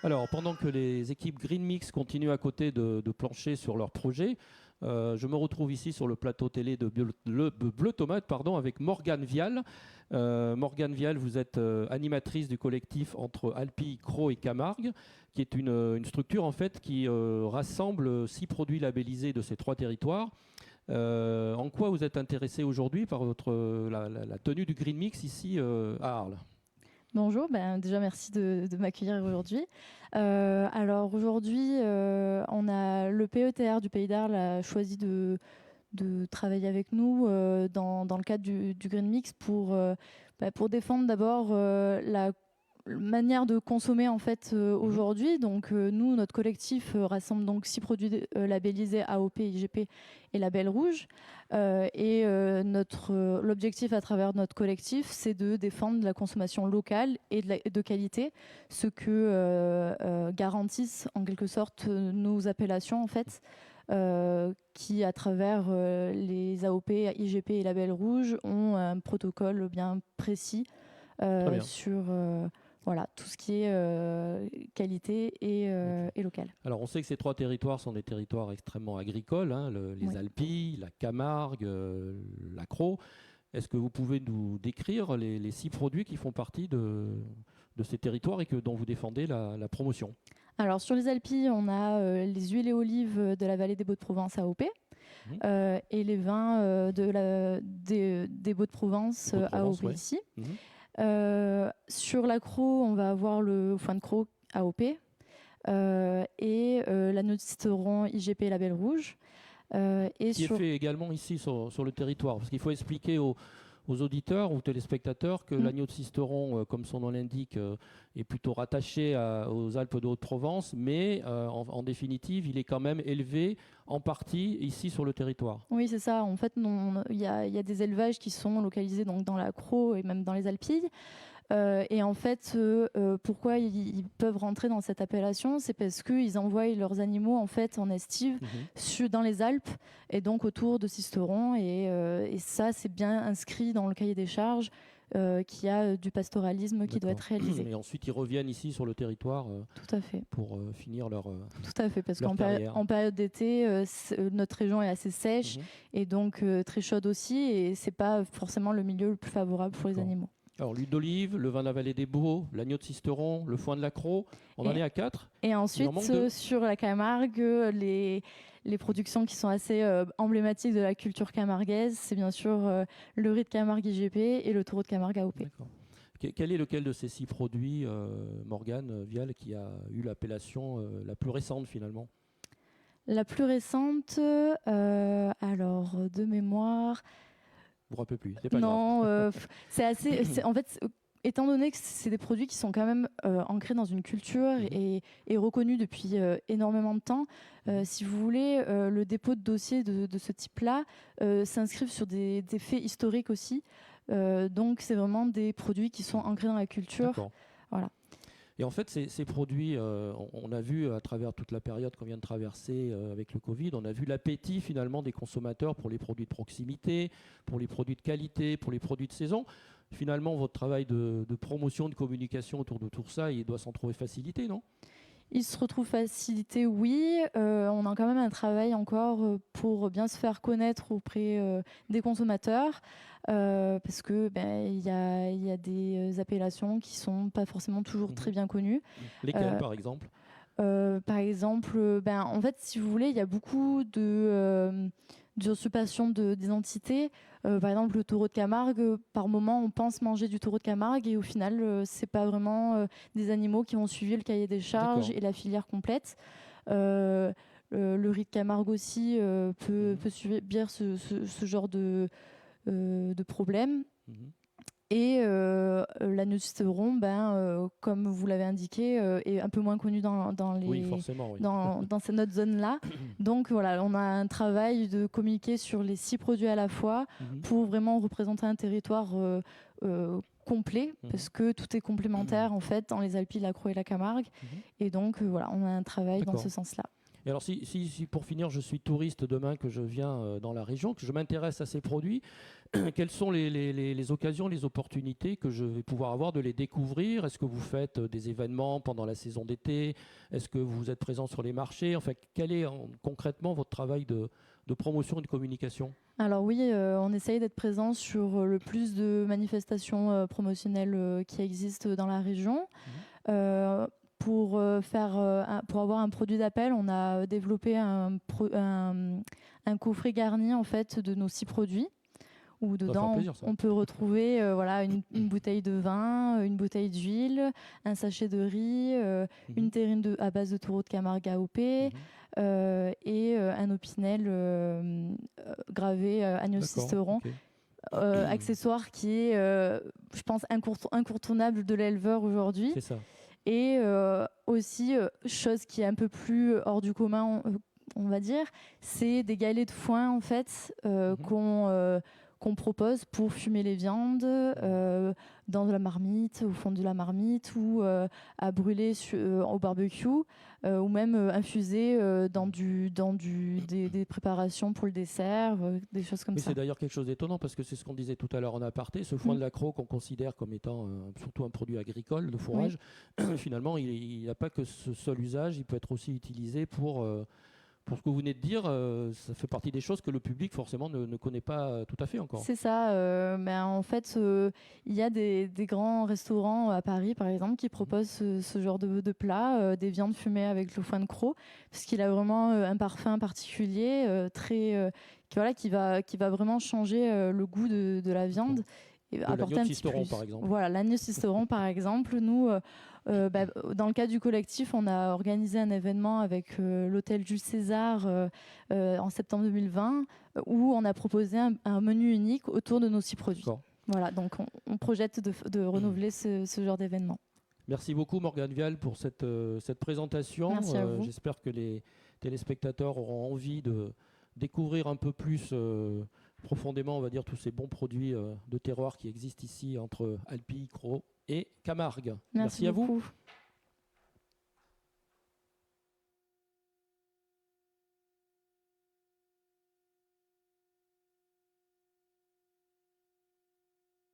Alors, pendant que les équipes Green Mix continuent à côté de plancher sur leur projet, je me retrouve ici sur le plateau télé de Bleu Tomate, pardon, avec Morgane Vial. Morgane Vial, vous êtes animatrice du collectif entre Alpi, Cros et Camargue, qui est une structure en fait qui rassemble 6 produits labellisés de ces 3 territoires. En quoi vous êtes intéressé aujourd'hui par la tenue du Green Mix ici à Arles? Bonjour, déjà merci de m'accueillir aujourd'hui. Alors aujourd'hui, on a le PETR du Pays d'Arles a choisi de travailler avec nous dans le cadre du Green Mix pour défendre d'abord la manière de consommer en fait aujourd'hui. Donc nous, notre collectif rassemble donc 6 produits labellisés AOP, IGP et Label Rouge. L'objectif à travers notre collectif, c'est de défendre la consommation locale et de qualité, ce que garantissent en quelque sorte nos appellations en fait. Qui, à travers les AOP, IGP et Label Rouge, ont un protocole bien précis Très bien. sur voilà, tout ce qui est qualité et local. Alors, on sait que ces 3 territoires sont des territoires extrêmement agricoles, hein, les Oui. Alpilles, la Camargue, la Crau. Est-ce que vous pouvez nous décrire les 6 produits qui font partie de ces territoires et dont vous défendez la promotion? Alors, sur les Alpilles, on a les huiles et olives de la vallée des Baux-de-Provence AOP Mhm. et les vins des Baux-de-Provence Baux-de-Provence, AOP ouais. ici. Mhm. Sur la Crau, on va avoir le foin de Crau AOP et l'agneau de Cisteron IGP Label Rouge. Qui est fait également ici sur le territoire. Parce qu'il faut expliquer aux auditeurs, aux téléspectateurs, que l'agneau de Sisteron, comme son nom l'indique, est plutôt rattaché aux Alpes de Haute-Provence, mais en définitive, il est quand même élevé en partie ici sur le territoire. Oui, c'est ça. En fait, il y a des élevages qui sont localisés donc, dans la Crau et même dans les Alpilles. Et en fait, pourquoi ils peuvent rentrer dans cette appellation, c'est parce qu'ils envoient leurs animaux en fait en estive dans les Alpes et donc autour de Sisteron. Et ça, c'est bien inscrit dans le cahier des charges qu'il y a du pastoralisme qui doit être réalisé. Et ensuite, ils reviennent ici sur le territoire Tout à fait. pour finir Tout à fait, parce leur carrière. qu'en période d'été, notre région est assez sèche et donc très chaude aussi, et c'est pas forcément le milieu le plus favorable pour les animaux. Alors, l'huile d'olive, le vin de la vallée des Baux, l'agneau de Sisteron, le foin de la Crau, on en est à 4. Et ensuite, sur la Camargue, les productions qui sont assez emblématiques de la culture camarguaise, c'est bien sûr le riz de Camargue IGP et le taureau de Camargue AOP. Quel est lequel de ces 6 produits, Morgane Vial, qui a eu l'appellation la plus récente finalement? La plus récente, alors de mémoire... Vous ne rappelez plus, c'est pas non, grave. c'est assez... en fait, étant donné que c'est des produits qui sont quand même ancrés dans une culture et reconnus depuis énormément de temps, si vous voulez, le dépôt de dossiers de ce type-là s'inscrivent sur des faits historiques aussi. Donc, c'est vraiment des produits qui sont ancrés dans la culture. Voilà. Et en fait, ces produits, on a vu à travers toute la période qu'on vient de traverser avec le Covid, on a vu l'appétit finalement des consommateurs pour les produits de proximité, pour les produits de qualité, pour les produits de saison. Finalement, votre travail de promotion, de communication autour de tout ça, il doit s'en trouver facilité, non? Il se retrouve facilité, oui. On a quand même un travail encore pour bien se faire connaître auprès des consommateurs, parce que il y a des appellations qui sont pas forcément toujours très bien connues. Lesquelles, par exemple? Par exemple, en fait, si vous voulez, il y a beaucoup d'usurpation d'identité. Par exemple, le taureau de Camargue, par moment, on pense manger du taureau de Camargue et au final, c'est pas vraiment des animaux qui ont suivi le cahier des charges et la filière complète. Le riz de Camargue aussi peut subir ce genre de problème. Et l'agneau de Cisteron, comme vous l'avez indiqué, est un peu moins connu dans notre zone-là. Donc voilà, on a un travail de communiquer sur les 6 produits à la fois pour vraiment représenter un territoire complet, parce que tout est complémentaire en fait dans les Alpilles, la Crau et la Camargue. Et donc voilà, on a un travail dans ce sens-là. Et alors, si pour finir, je suis touriste demain, que je viens dans la région, que je m'intéresse à ces produits, quelles sont les occasions, les opportunités que je vais pouvoir avoir de les découvrir? Est-ce que vous faites des événements pendant la saison d'été? Est-ce que vous êtes présent sur les marchés? Enfin, quel est concrètement votre travail de promotion et de communication? Alors oui, on essaye d'être présent sur le plus de manifestations promotionnelles qui existent dans la région. Pour avoir un produit d'appel, on a développé un coffret garni en fait de nos 6 produits, où dedans on peut retrouver une bouteille de vin, une bouteille d'huile, un sachet de riz, une terrine à base de taureau de Camargue AOP, et un opinel gravé Agneau Sisteron. Accessoire qui est, je pense, incontournable de l'éleveur aujourd'hui. C'est ça. Et aussi, chose qui est un peu plus hors du commun, on va dire, c'est des galets de foin en fait qu'on propose pour fumer les viandes dans de la marmite, au fond de la marmite, ou à brûler au barbecue, ou même infuser dans des préparations pour le dessert, des choses comme ça. C'est d'ailleurs quelque chose d'étonnant, parce que c'est ce qu'on disait tout à l'heure en aparté, ce foin de l'accro qu'on considère comme étant surtout un produit agricole de fourrage, finalement il n'a pas que ce seul usage, il peut être aussi utilisé pour ce que vous venez de dire, ça fait partie des choses que le public forcément ne connaît pas tout à fait encore. C'est ça. Mais en fait, il y a des grands restaurants à Paris, par exemple, qui proposent ce genre de plat, des viandes fumées avec le foin de croc, parce qu'il a vraiment un parfum particulier, qui va vraiment changer le goût de la viande. Et apporter un petit plus. Par exemple. Voilà, l'agneau Sisteron, par exemple. Nous, dans le cadre du collectif, on a organisé un événement avec l'hôtel Jules César en septembre 2020, où on a proposé un menu unique autour de nos 6 produits. Voilà, donc on projette de renouveler ce genre d'événement. Merci beaucoup Morgane Vial pour cette présentation. Merci à vous. J'espère que les téléspectateurs auront envie de découvrir un peu plus profondément, on va dire, tous ces bons produits de terroir qui existent ici entre Alpi, Cros et Camargue. Merci à vous.